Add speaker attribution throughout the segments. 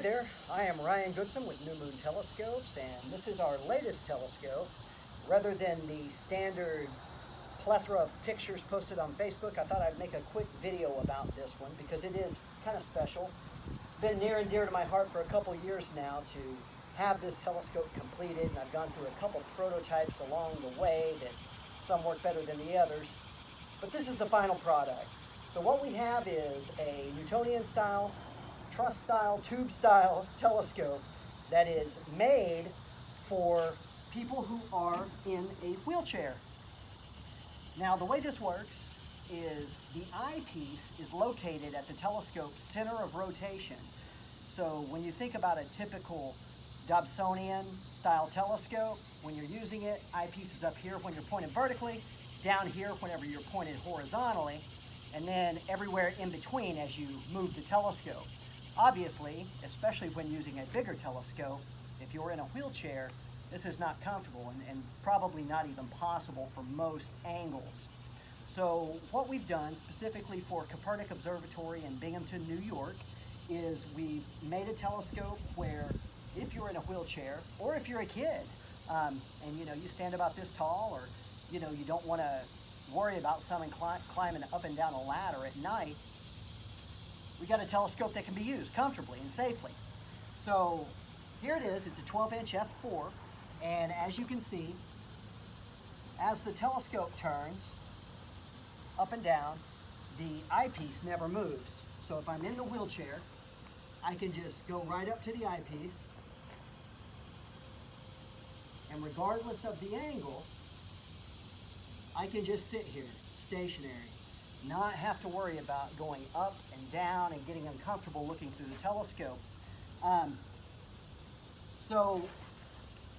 Speaker 1: there, I am Ryan Goodson with New Moon Telescopes, and this is our latest telescope. Rather than the standard plethora of pictures posted on Facebook, I thought I'd make a quick video about this one because it is kind of special. It's been near and dear to my heart for a couple years now to have this telescope completed, and I've gone through a couple prototypes along the way that some work better than the others, but this is the final product. So what we have is a Newtonian style, truss style, tube style telescope that is made for people who are in a wheelchair. Now the way this works is the eyepiece is located at the telescope's center of rotation. So when you think about a typical Dobsonian style telescope, when you're using it, eyepiece is up here when you're pointed vertically, down here whenever you're pointed horizontally, and then everywhere in between as you move the telescope. Obviously, especially when using a bigger telescope, if you're in a wheelchair, this is not comfortable and probably not even possible for most angles. So what we've done specifically for Copernic Observatory in Binghamton, New York, is we made a telescope where if you're in a wheelchair or if you're a kid and you stand about this tall, or you don't want to worry about someone climbing up and down a ladder at night, we got a telescope that can be used comfortably and safely. So here it is. It's a 12-inch f4, and as you can see, as the telescope turns up and down, the eyepiece never moves. So if I'm in the wheelchair, I can just go right up to the eyepiece, and regardless of the angle, I can just sit here stationary, not have to worry about going up and down and getting uncomfortable looking through the telescope. So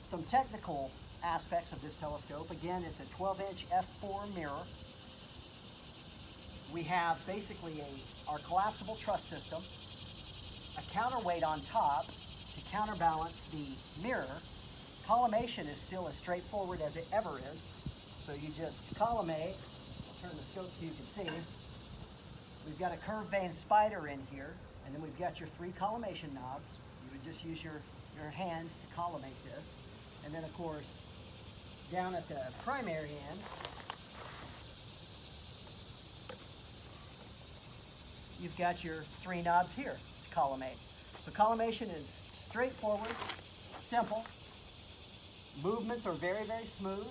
Speaker 1: some technical aspects of this telescope. Again, it's a 12-inch f4 mirror. We have basically our collapsible truss system, a counterweight on top to counterbalance the mirror. Collimation is still as straightforward as it ever is. So you just collimate. Turn the scope so you can see. We've got a curved vane spider in here, and then we've got your 3 collimation knobs. You would just use your hands to collimate this. And then of course, down at the primary end, you've got your 3 knobs here to collimate. So collimation is straightforward, simple. Movements are very, very smooth.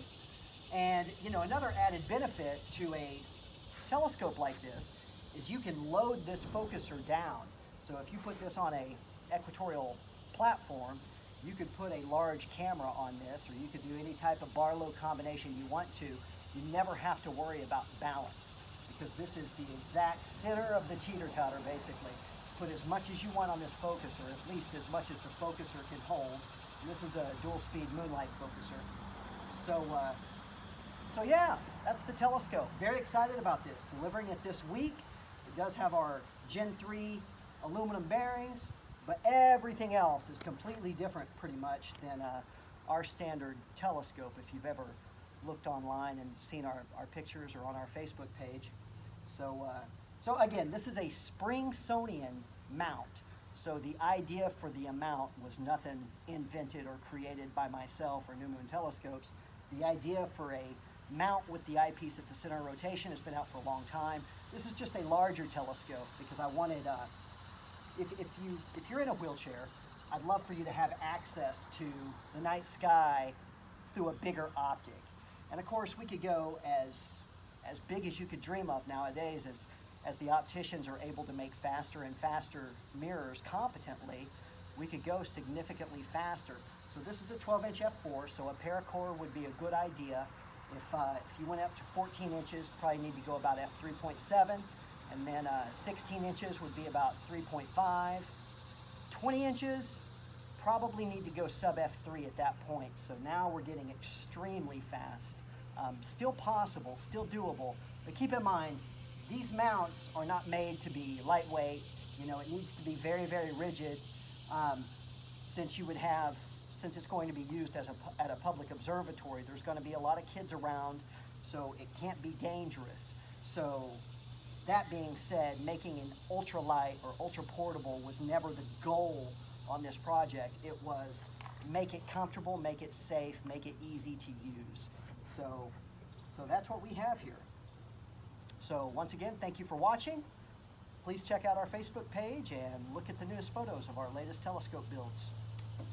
Speaker 1: And another added benefit to a telescope like this is you can load this focuser down. So if you put this on a equatorial platform, you could put a large camera on this, or you could do any type of Barlow combination you want to. You never have to worry about balance, because this is the exact center of the teeter-totter, basically. Put as much as you want on this focuser, at least as much as the focuser can hold. And this is a dual-speed moonlight focuser. So yeah, that's the telescope. Very excited about this. Delivering it this week. It does have our Gen 3 aluminum bearings, but everything else is completely different pretty much than our standard telescope, if you've ever looked online and seen our pictures or on our Facebook page. So again, this is a Spring-Sonian mount. So the idea for the mount was nothing invented or created by myself or New Moon Telescopes. The idea for a mount with the eyepiece at the center of rotation has been out for a long time. This is just a larger telescope because I wanted, if you're in a wheelchair, I'd love for you to have access to the night sky through a bigger optic. And of course, we could go as big as you could dream of nowadays as the opticians are able to make faster and faster mirrors competently. We could go significantly faster. So this is a 12-inch f4, so a paracore would be a good idea. If you went up to 14 inches, probably need to go about f3.7, and then 16 inches would be about 3.5. 20 inches, probably need to go sub f3 at that point. So now we're getting extremely fast. Still possible, still doable, but keep in mind, these mounts are not made to be lightweight. It needs to be very, very rigid, since it's going to be used at a public observatory. There's going to be a lot of kids around, so it can't be dangerous. So that being said, making an ultralight or ultra portable was never the goal on this project. It was make it comfortable, make it safe, make it easy to use. So that's what we have here. So once again, thank you for watching. Please check out our Facebook page and look at the newest photos of our latest telescope builds.